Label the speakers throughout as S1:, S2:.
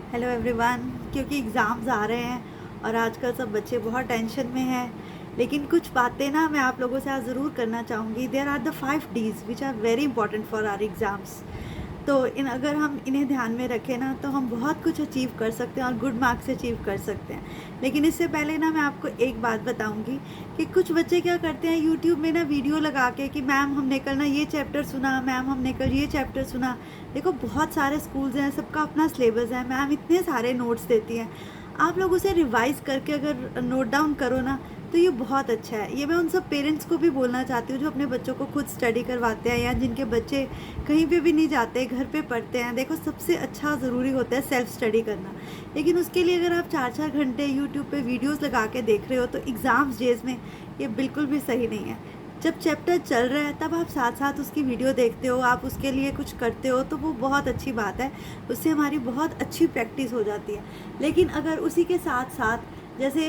S1: Hello everyone. क्योंकि exams आ रहे हैं और आजकल सब बच्चे बहुत टेंशन में हैं, लेकिन कुछ बातें ना मैं आप लोगों से आज ज़रूर करना चाहूँगी। There are the 5 Ds which are very important for our exams. तो इन अगर हम इन्हें ध्यान में रखें ना तो हम बहुत कुछ अचीव कर सकते हैं और गुड मार्क्स अचीव कर सकते हैं। लेकिन इससे पहले ना मैं आपको एक बात बताऊंगी कि कुछ बच्चे क्या करते हैं यूट्यूब में ना वीडियो लगा के कि मैम हमने कल ना ये चैप्टर सुना, मैम हमने कल ये चैप्टर सुना। देखो बहुत सारे स्कूल्स हैं, सबका अपना सिलेबस है, मैम इतने सारे नोट्स देती हैं। आप लोग उसे रिवाइज़ करके अगर नोट डाउन करो ना तो ये बहुत अच्छा है। ये मैं उन सब पेरेंट्स को भी बोलना चाहती हूँ जो अपने बच्चों को खुद स्टडी करवाते हैं या जिनके बच्चे कहीं पे भी नहीं जाते, घर पे पढ़ते हैं। देखो सबसे अच्छा ज़रूरी होता है सेल्फ स्टडी करना, लेकिन उसके लिए अगर आप 4-4 घंटे यूट्यूब पे वीडियोस लगा के देख रहे हो तो एग्ज़ाम्स डेज़ में ये बिल्कुल भी सही नहीं है। जब चैप्टर चल रहा है तब आप साथ-साथ उसकी वीडियो देखते हो, आप उसके लिए कुछ करते हो तो वो बहुत अच्छी बात है। उससे हमारी बहुत अच्छी प्रैक्टिस हो जाती है। लेकिन अगर उसी के साथ-साथ जैसे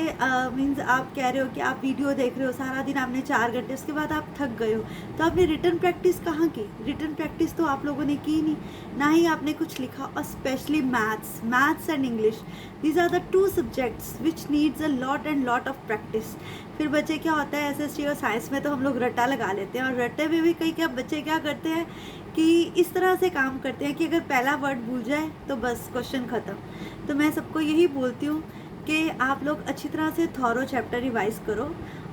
S1: मीन्स आप कह रहे हो कि आप वीडियो देख रहे हो, सारा दिन आपने 4 घंटे, उसके बाद आप थक गए हो, तो आपने रिटन प्रैक्टिस कहाँ की? रिटन प्रैक्टिस तो आप लोगों ने की नहीं, ना ही आपने कुछ लिखा। और specially maths and English, these are the 2 subjects which needs a lot and lot of practice. फिर बच्चे क्या होता है एसएसटी और साइंस में तो हम लोग रट्टा लगा लेते हैं, और रट्टे में भी कई क्या बच्चे क्या करते हैं कि इस तरह से काम करते हैं कि अगर पहला वर्ड भूल जाए तो बस क्वेश्चन ख़त्म। तो मैं सबको यही बोलती हूँ कि आप लोग अच्छी तरह से थॉरो चैप्टर रिवाइज़ करो,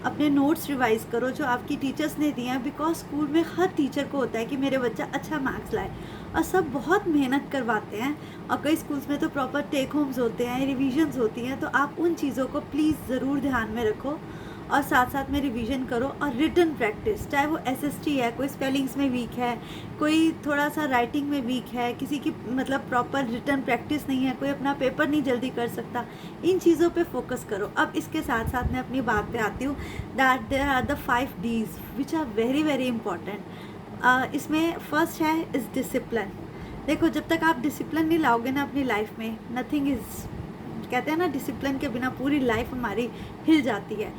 S1: अपने नोट्स रिवाइज़ करो जो आपकी टीचर्स ने दिए हैं। बिकॉज स्कूल में हर टीचर को होता है कि मेरे बच्चा अच्छा मार्क्स लाए, और सब बहुत मेहनत करवाते हैं। और कई स्कूल्स में तो प्रॉपर टेक होम्स होते हैं, रिविजन्स होती हैं। तो आप उन चीज़ों को प्लीज़ ज़रूर ध्यान में रखो और साथ साथ में रिवीजन करो। और रिटन प्रैक्टिस, चाहे वो एसएसटी है, कोई स्पेलिंग्स में वीक है, कोई थोड़ा सा राइटिंग में वीक है, किसी की मतलब प्रॉपर रिटन प्रैक्टिस नहीं है, कोई अपना पेपर नहीं जल्दी कर सकता, इन चीज़ों पे फोकस करो। अब इसके साथ साथ मैं अपनी बात पे आती हूँ, that there are the 5 Ds which are very very important. इसमें फर्स्ट है इज़ डिसिप्लिन। देखो जब तक आप डिसिप्लिन नहीं लाओगे ना अपनी लाइफ में, नथिंग इज़, कहते हैं ना डिसिप्लिन के बिना पूरी लाइफ हमारी हिल जाती है,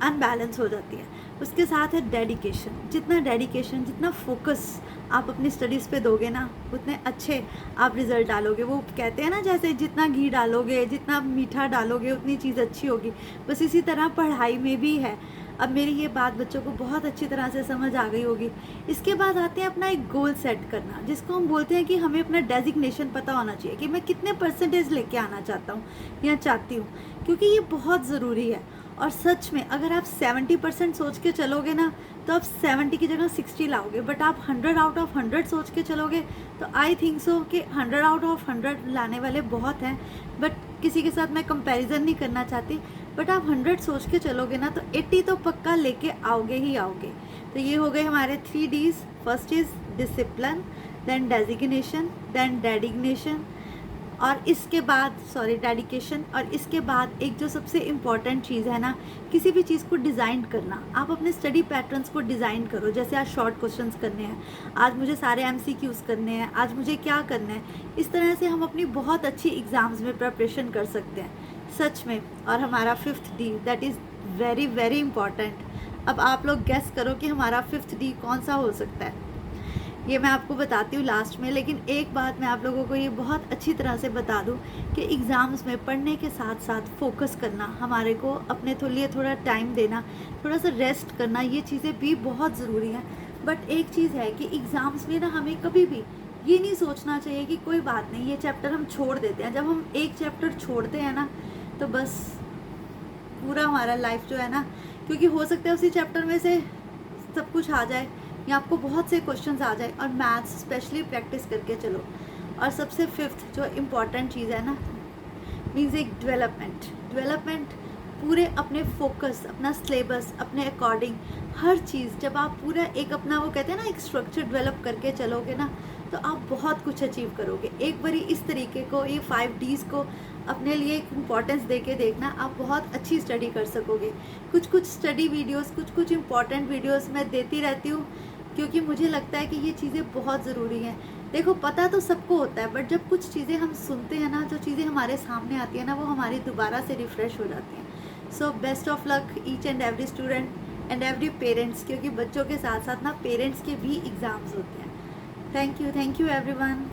S1: अनबैलेंस हो जाती है। उसके साथ है डेडिकेशन। जितना डेडिकेशन, जितना फोकस आप अपनी स्टडीज़ पे दोगे ना, उतने अच्छे आप रिज़ल्ट डालोगे। वो कहते हैं ना जैसे जितना घी डालोगे, जितना मीठा डालोगे, उतनी चीज़ अच्छी होगी। बस इसी तरह पढ़ाई में भी है। अब मेरी ये बात बच्चों को बहुत अच्छी तरह से समझ आ गई होगी। इसके बाद आते हैं अपना एक गोल सेट करना, जिसको हम बोलते हैं कि हमें अपना डेजिग्नेशन पता होना चाहिए कि मैं कितने परसेंटेज लेके आना चाहता हूँ या चाहती हूँ, क्योंकि ये बहुत ज़रूरी है। और सच में अगर आप 70% सोच के चलोगे ना तो आप 70 की जगह 60 लाओगे। बट आप 100 आउट ऑफ 100 सोच के चलोगे तो आई थिंक सो कि 100 आउट ऑफ 100 लाने वाले बहुत हैं। बट किसी के साथ मैं कंपैरिजन नहीं करना चाहती, बट आप 100 सोच के चलोगे ना तो 80 तो पक्का लेके आओगे ही आओगे। तो ये हो गए हमारे 3 Ds. First is discipline, then designation, then dedication, और इसके बाद डेडिकेशन। और इसके बाद एक जो सबसे इम्पॉर्टेंट चीज़ है ना, किसी भी चीज़ को डिज़ाइन करना। आप अपने स्टडी पैटर्न्स को डिज़ाइन करो। जैसे आज शॉर्ट क्वेश्चंस करने हैं, आज मुझे सारे एमसीक्यूज़ करने हैं, आज मुझे क्या करना है। इस तरह से हम अपनी बहुत अच्छी एग्ज़ाम्स में प्रिपरेशन कर सकते हैं सच में। और हमारा 5th D, that is very very important. अब आप लोग गेस करो कि हमारा 5th डी कौन सा हो सकता है। ये मैं आपको बताती हूँ लास्ट में, लेकिन एक बात मैं आप लोगों को ये बहुत अच्छी तरह से बता दूँ कि एग्ज़ाम्स में पढ़ने के साथ साथ फोकस करना, हमारे को अपने लिए थोड़ा टाइम देना, थोड़ा सा रेस्ट करना, ये चीज़ें भी बहुत ज़रूरी हैं। बट एक चीज़ है कि एग्ज़ाम्स में ना हमें कभी भी ये नहीं सोचना चाहिए कि कोई बात नहीं ये चैप्टर हम छोड़ देते हैं। जब हम एक चैप्टर छोड़ते हैं ना तो बस पूरा हमारा लाइफ जो है ना, क्योंकि हो सकता है उसी चैप्टर में से सब कुछ आ जाए या आपको बहुत से क्वेश्चंस आ जाए। और मैथ्स स्पेशली प्रैक्टिस करके चलो। और सबसे 5th जो इम्पॉर्टेंट चीज़ है ना, मीन्स एक डेवलपमेंट पूरे अपने फोकस, अपना सिलेबस, अपने अकॉर्डिंग हर चीज़। जब आप पूरा एक अपना वो कहते हैं ना एक स्ट्रक्चर डेवलप करके चलोगे ना तो आप बहुत कुछ अचीव करोगे। एक बारी इस तरीके को, ये 5 डीज़ को अपने लिए एक इम्पॉर्टेंस दे के देखना, आप बहुत अच्छी स्टडी कर सकोगे। कुछ स्टडी वीडियोस, कुछ इम्पॉर्टेंट वीडियोस मैं देती रहती हूँ, क्योंकि मुझे लगता है कि ये चीज़ें बहुत ज़रूरी हैं। देखो पता तो सबको होता है, बट जब कुछ चीज़ें हम सुनते हैं ना, जो चीज़ें हमारे सामने आती हैं ना, वो हमारी दोबारा से रिफ़्रेश हो जाती हैं। So best of luck each and every student and every parents, क्योंकि बच्चों के साथ साथ ना पेरेंट्स के भी एग्ज़ाम्स होते हैं। Thank you everyone.